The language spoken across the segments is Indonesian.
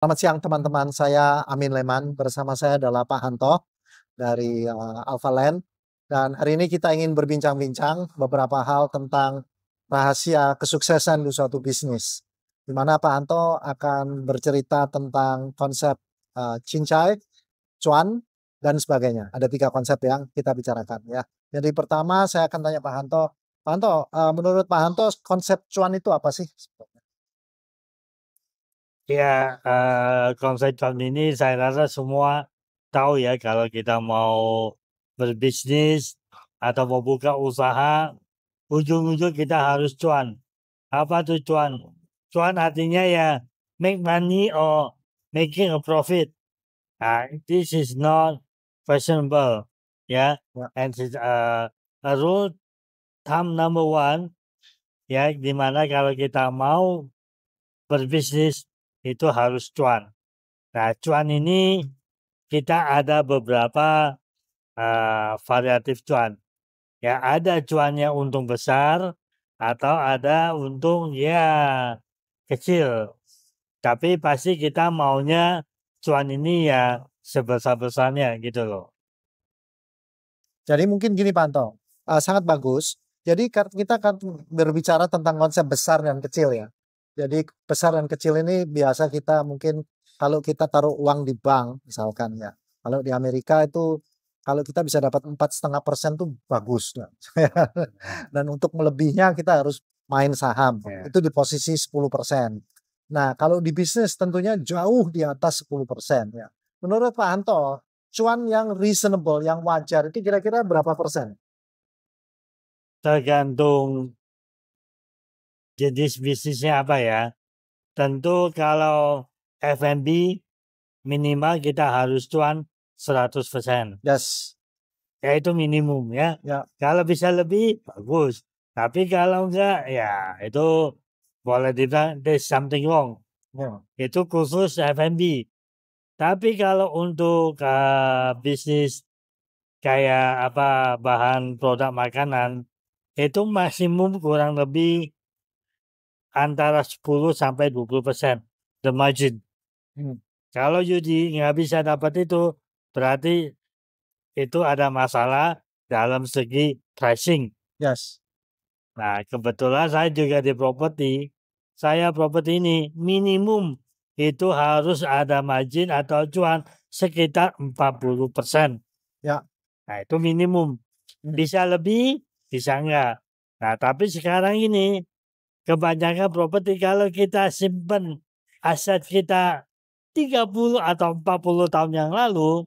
Selamat siang teman-teman, saya Amin Leman, bersama saya adalah Pak Hanto dari Alphaland. Dan hari ini kita ingin berbincang-bincang beberapa hal tentang rahasia kesuksesan di suatu bisnis. Di mana Pak Hanto akan bercerita tentang konsep cincai, cuan, dan sebagainya. Ada 3 konsep yang kita bicarakan ya. Jadi pertama saya akan tanya Pak Hanto. Pak Hanto, menurut Pak Hanto konsep cuan itu apa sih? Ya, konsep tahun ini saya rasa semua tahu ya kalau kita mau berbisnis atau mau buka usaha, ujung-ujung kita harus cuan. Apa tuh cuan? Cuan artinya ya make money or making a profit. This is not questionable, ya. Ya. And it's a rule thumb number one, ya, dimana kalau kita mau berbisnis itu harus cuan. Nah, cuan ini kita ada beberapa variatif cuan. Ya, ada cuannya untung besar atau ada untung ya kecil. Tapi pasti kita maunya cuan ini ya sebesar-besarnya gitu loh. Jadi mungkin gini Pak Anto, sangat bagus. Jadi kita akan berbicara tentang konsep besar dan kecil ya. Jadi besar dan kecil ini biasa kita mungkin kalau kita taruh uang di bank misalkan ya. Kalau di Amerika itu kalau kita bisa dapat 4,5% tuh bagus. Dan untuk melebihnya kita harus main saham. Ya. Itu di posisi 10%. Nah, kalau di bisnis tentunya jauh di atas 10% ya. Menurut Pak Anto, cuan yang reasonable, yang wajar itu kira-kira berapa persen? Tergantung jenis bisnisnya apa ya. Tentu kalau F&B minimal kita harus cuan 100%. Yes. Ya itu minimum ya. Ya. Kalau bisa lebih bagus. Tapi kalau enggak ya itu boleh dibilang there's something wrong. Ya. Itu khusus F&B. Tapi kalau untuk bisnis kayak apa bahan produk makanan itu maksimum kurang lebih antara 10 sampai 20% the margin. Kalau Yudi nggak bisa dapat itu berarti itu ada masalah dalam segi pricing. Yes. Nah, kebetulan saya juga di properti. Saya properti ini minimum itu harus ada margin atau cuan sekitar 40%. Ya. Nah, itu minimum. Bisa lebih, bisa enggak. Nah, tapi sekarang ini kebanyakan properti kalau kita simpan aset kita 30 atau 40 tahun yang lalu,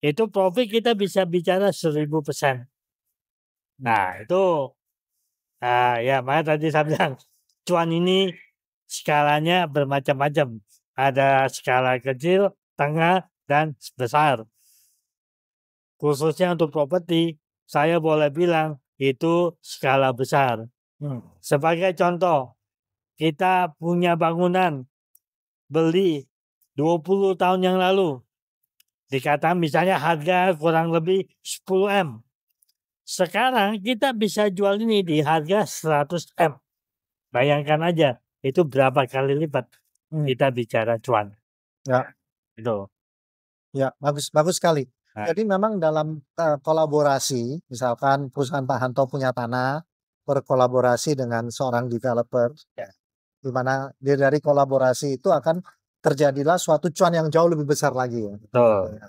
itu profit kita bisa bicara 1000%. Nah, itu ya makanya tadi saya bilang cuan ini skalanya bermacam-macam. Ada skala kecil, tengah, dan besar. Khususnya untuk properti, saya boleh bilang itu skala besar. Sebagai contoh, kita punya bangunan beli 20 tahun yang lalu. Dikatakan misalnya harga kurang lebih 10 M. Sekarang kita bisa jual ini di harga 100 M. Bayangkan aja, itu berapa kali lipat kita bicara cuan. Ya. Itu. Ya, bagus sekali. Jadi memang dalam kolaborasi, misalkan perusahaan Pak Hanto punya tanah, berkolaborasi dengan seorang developer, di mana dari kolaborasi itu akan terjadilah suatu cuan yang jauh lebih besar lagi. Betul.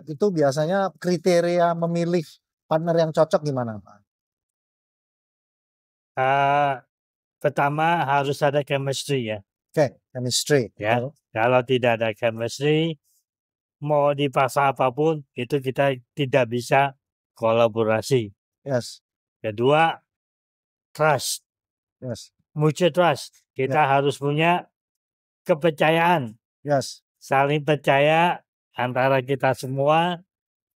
Itu biasanya kriteria memilih partner yang cocok gimana Pak? Pertama harus ada chemistry ya. Oke, chemistry. Ya, kalau tidak ada chemistry, mau dipaksa apapun itu kita tidak bisa kolaborasi. Yes. Kedua, trust. Yes. Mutual trust. Kita harus punya kepercayaan. Yes. Saling percaya antara kita semua,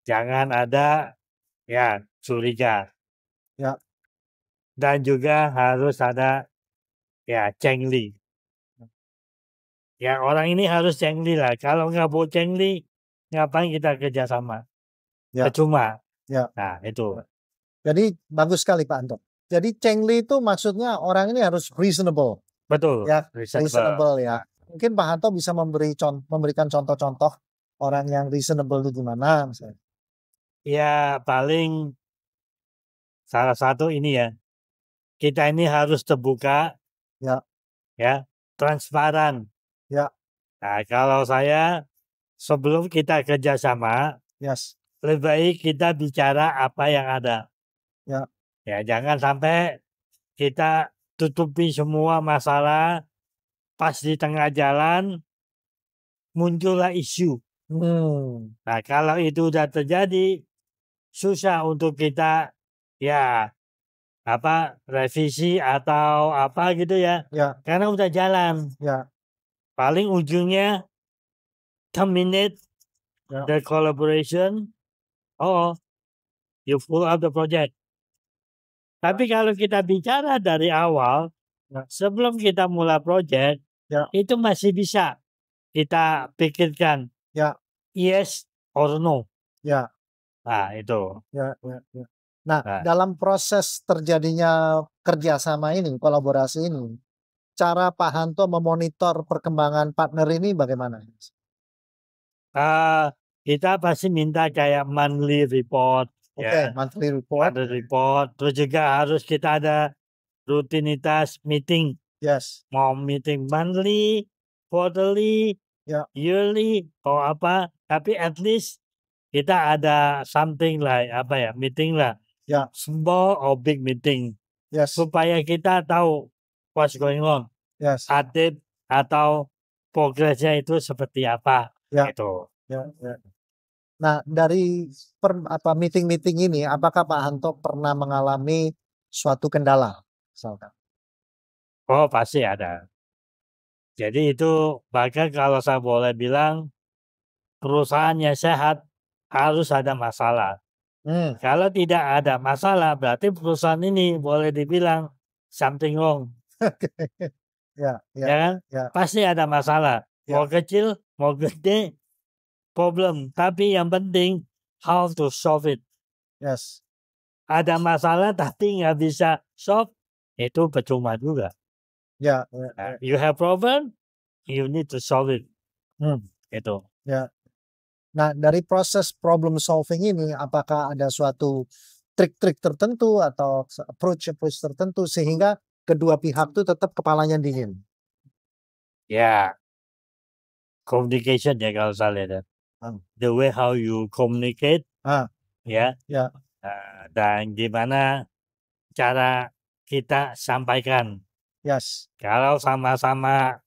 jangan ada ya curiga. Ya. Dan juga harus ada ya cengli. Ya orang ini harus cengli lah. Kalau nggak mau cengli, ngapain kita kerjasama? Ya. Percuma. Ya. Nah itu. Jadi bagus sekali Pak Anto. Jadi cengli itu maksudnya orang ini harus reasonable. Betul. Ya, reasonable ya. Mungkin Pak Hanto bisa memberikan contoh-contoh orang yang reasonable itu gimana misalnya? Ya paling salah satu ini ya, kita ini harus terbuka, Ya, ya, transparan. ya, Nah, kalau saya sebelum kita kerjasama, yes, lebih baik kita bicara apa yang ada. ya, Ya, jangan sampai kita tutupi semua masalah, pas di tengah jalan muncullah isu. hmm, Nah, kalau itu udah terjadi, susah untuk kita ya revisi atau apa gitu ya. ya, Karena udah jalan. ya, Paling ujungnya terminate ya, the collaboration. Oh, you pull out the project. Tapi kalau kita bicara dari awal, ya, sebelum kita mulai project, ya, itu masih bisa kita pikirkan ya, yes or no. ya, Nah, itu. ya, ya, ya. Nah, Nah, dalam proses terjadinya kerjasama ini, kolaborasi ini, cara Pak Hanto memonitor perkembangan partner ini bagaimana? ah, kita pasti minta kayak monthly report, Oke, ya, monthly report. monthly report. Terus juga harus kita ada rutinitas meeting, Yes, mau meeting monthly, quarterly, ya, yearly, atau apa. Tapi at least kita ada something like meeting lah, ya, small or big meeting, yes, supaya kita tahu what's going on, yes, update atau progresnya itu seperti apa, ya, gitu. ya, ya. Nah, dari meeting-meeting ini, apakah Pak Hanto pernah mengalami suatu kendala, misalkan? Oh, pasti ada. Jadi itu bahkan kalau saya boleh bilang, perusahaannya sehat, harus ada masalah. Hmm, Kalau tidak ada masalah, berarti perusahaan ini boleh dibilang something wrong, ya, ya, ya kan? ya, Pasti ada masalah. ya, Mau kecil, mau gede, problem. Tapi yang penting, how to solve it. yes, Ada masalah tapi nggak bisa solve, itu percuma juga. ya, ya, Nah, you have problem, you need to solve it. Itu. ya. Nah, dari proses problem solving ini, apakah ada suatu trik-trik tertentu atau approach tertentu sehingga kedua pihak itu tetap kepalanya dingin? Ya, communication ya kalau saya lihat ya. Hmm. The way how you communicate, Ah, ya, ya, dan gimana cara kita sampaikan. yes, Kalau sama-sama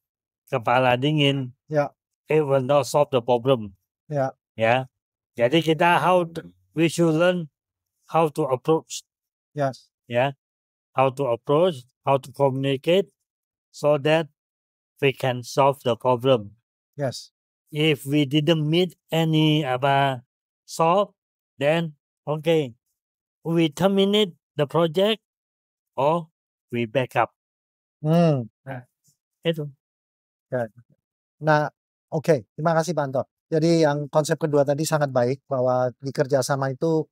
kepala dingin, ya, it will not solve the problem. ya, Ya, jadi kita we should learn how to approach, yes, ya, how to communicate, so that we can solve the problem. yes, If we didn't meet any solve, then okay, we terminate the project or we back up. hmm. Itu. Ya. Nah, oke, terima kasih Pak Anto. Jadi yang konsep kedua tadi sangat baik bahwa di kerjasama itu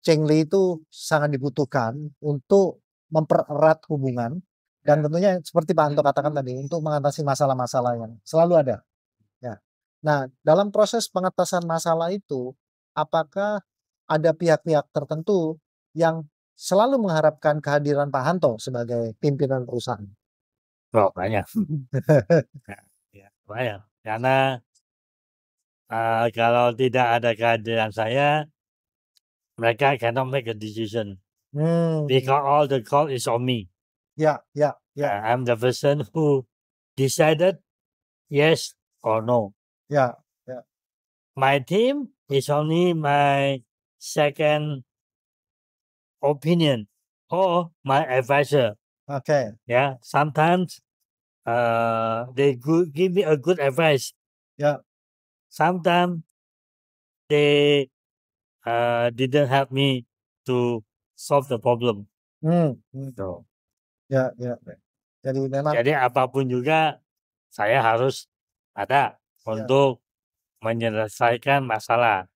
Cheng-li itu sangat dibutuhkan untuk mempererat hubungan dan tentunya seperti Pak Anto katakan tadi untuk mengatasi masalah-masalah yang selalu ada. Ya. Nah, dalam proses pengatasan masalah itu, apakah ada pihak-pihak tertentu yang selalu mengharapkan kehadiran Pak Hanto sebagai pimpinan perusahaan? Oh, banyak. Ya, banyak. Karena kalau tidak ada kehadiran saya, mereka cannot make a decision. Hmm. Because all the call is on me. Ya, ya, ya, I'm the person who decided yes or no. ya, My team is only my second opinion or my advisor. oke, Yeah, sometimes they give me a good advice. ya, Sometimes they didn't help me to solve the problem. So, ya, ya. Jadi memang jadi apapun juga saya harus ada untuk menyelesaikan masalah.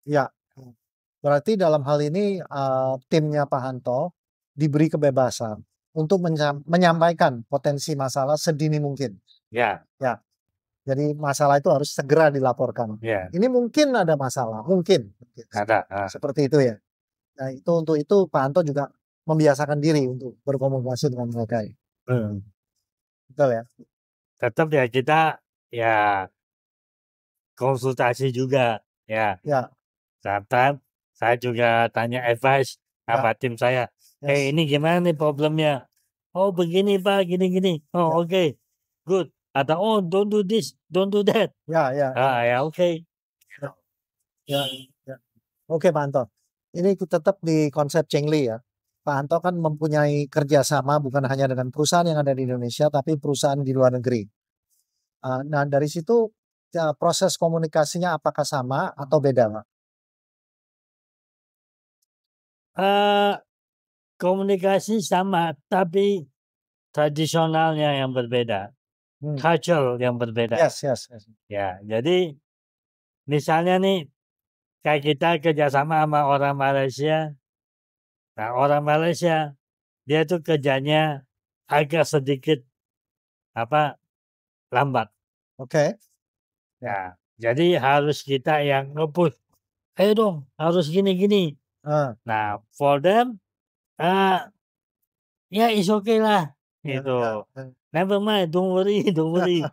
ya. Berarti dalam hal ini timnya Pak Hanto diberi kebebasan untuk menyampaikan potensi masalah sedini mungkin. Ya, Ya. Jadi masalah itu harus segera dilaporkan. Ya, Ini mungkin ada masalah, mungkin. ada. Seperti itu ya. Nah, untuk itu Pak Anto juga membiasakan diri untuk berkomunikasi dengan mereka. Betul ya? Tetap ya kita ya konsultasi juga ya. Ya, Sometimes saya juga tanya advice ya, sama tim saya. yes. Ini gimana nih problemnya? Oh begini Pak, gini-gini. Oh Ya, oke, good. Atau oh don't do this, don't do that. ya, ya, Ya oke. ya, ya. Oke Pak Anto, ini tetap di konsep Chengli ya. Pak Anto kan mempunyai kerjasama bukan hanya dengan perusahaan yang ada di Indonesia, tapi perusahaan di luar negeri. Nah dari situ proses komunikasinya apakah sama atau beda, Pak? Komunikasi sama, tapi tradisionalnya yang berbeda, culture yang berbeda. Yes, yes, yes. Ya, jadi misalnya nih kayak kita kerjasama sama orang Malaysia. Nah, orang Malaysia dia tuh kerjanya agak sedikit lambat. Oke. Ya, jadi harus kita yang nge-push. Ayo dong, harus gini-gini. Nah, for them, ya it's okay lah. Ya, Gitu. ya. Never mind, don't worry, don't worry.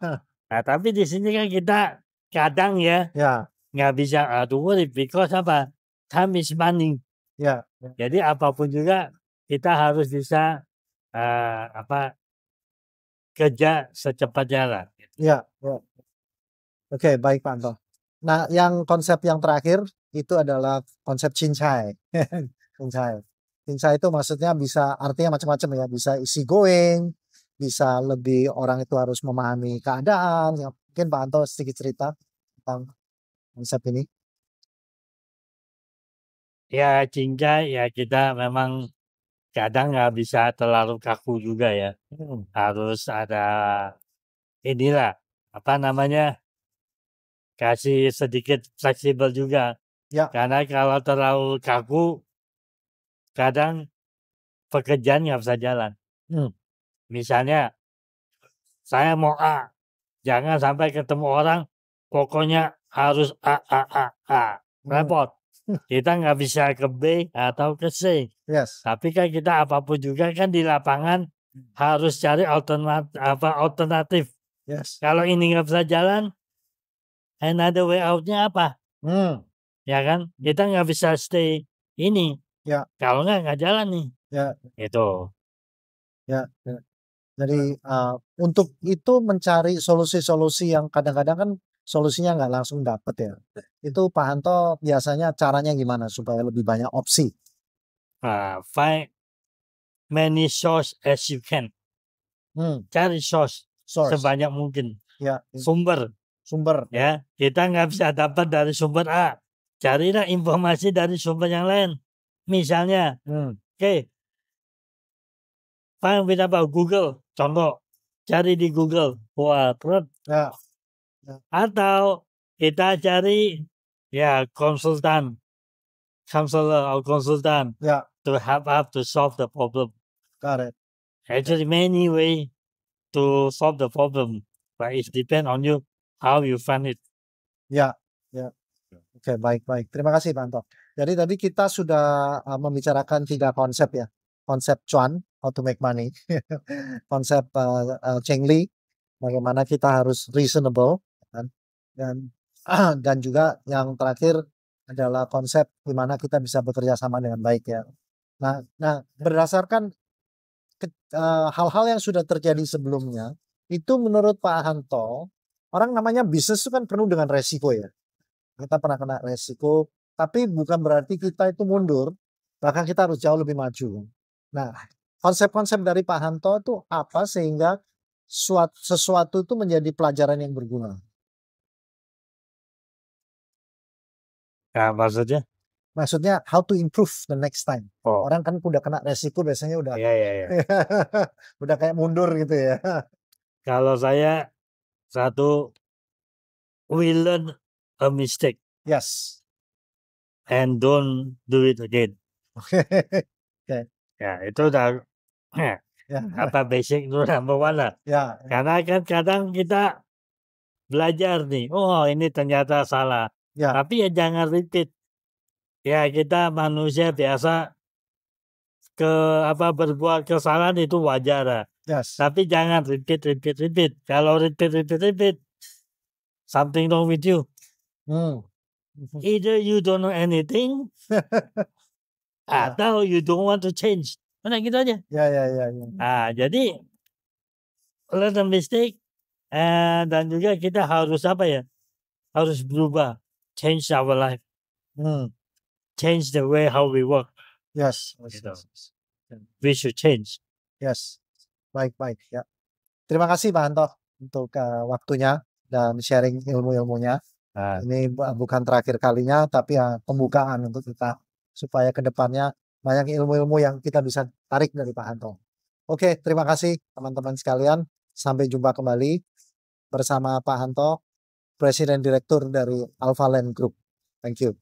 Nah, tapi di sini kan kita kadang ya Ya, nggak bisa don't worry because apa? Time is money. ya, Jadi apapun juga kita harus bisa kerja secepatnya lah. ya, ya. Oke, baik Pak Anto. Nah, yang konsep yang terakhir itu adalah konsep cincai. Cincai. Cincai itu maksudnya bisa artinya macam-macam ya, bisa easy going, bisa lebih orang itu harus memahami keadaan. Ya, mungkin Pak Anto sedikit cerita tentang konsep ini. Ya cincai ya kita memang kadang nggak bisa terlalu kaku juga ya. Harus ada inilah kasih sedikit fleksibel juga. Ya, Karena kalau terlalu kaku kadang pekerjaan nggak bisa jalan. Misalnya saya mau A, jangan sampai ketemu orang pokoknya harus A. Repot. Kita nggak bisa ke B atau ke C. yes, Tapi kan kita apapun juga kan di lapangan harus cari alternatif. yes. Kalau ini nggak bisa jalan, another way out-nya apa? Ya kan? Kita nggak bisa stay ini. Ya, Kalau nggak jalan nih. ya, Itu. ya, ya. Jadi untuk itu mencari solusi-solusi yang kadang-kadang kan solusinya nggak langsung dapet ya. Itu Pak Anto biasanya caranya gimana supaya lebih banyak opsi? Find many source as you can. Cari source sebanyak mungkin. Ya, Sumber. sumber. Ya, kita nggak bisa dapat dari sumber A. Carilah informasi dari sumber yang lain. Misalnya, find with Google. Contoh, cari di Google. Ya. Atau kita cari ya konsultan, counselor atau konsultan to help us to solve the problem. Got it. Actually, many way to solve the problem, but it depends on you how you find it. Ya, ya. Oke, baik. Terima kasih Pak Anto. Jadi tadi kita sudah membicarakan 3 konsep ya. Konsep cuan, how to make money. Konsep Chengli, bagaimana kita harus reasonable, kan? Dan juga yang terakhir adalah konsep gimana kita bisa bekerja sama dengan baik ya. Nah berdasarkan hal-hal yang sudah terjadi sebelumnya, itu menurut Pak Hanto, orang namanya bisnis itu kan penuh dengan resiko ya. Kita pernah kena resiko, tapi bukan berarti kita itu mundur, bahkan kita harus jauh lebih maju. Nah, konsep-konsep dari Pak Hanto itu apa sehingga sesuatu itu menjadi pelajaran yang berguna? Ya, maksudnya? Maksudnya how to improve the next time. Oh. Orang kan udah kena resiko biasanya udah Iya. udah kayak mundur gitu ya. Kalau saya satu, we learn a mistake. Yes. And don't do it again. Okay. Ya, itu udah basic itu number one lah. Ya. Karena kan kadang kita belajar nih, oh ini ternyata salah. Ya, Tapi ya jangan repeat. Ya kita manusia biasa berbuat kesalahan itu wajar lah. yes. Tapi jangan repeat. Kalau repeat, something wrong with you. Hmm. Either you don't know anything Ya. atau you don't want to change. Nah gitu aja. Ya. Nah jadi learn a mistake dan juga kita harus harus berubah, change our life, Hmm. change the way how we work. Yes. Gitu. We should change. Yes. Baik ya. Terima kasih Pak Hanto untuk waktunya dan sharing ilmu-ilmunya. Nah, Ini bukan terakhir kalinya, tapi ya pembukaan untuk kita supaya kedepannya banyak ilmu-ilmu yang kita bisa tarik dari Pak Hanto. Oke, terima kasih teman-teman sekalian. Sampai jumpa kembali bersama Pak Hanto, Presiden Direktur dari Alpha Land Group. Thank you.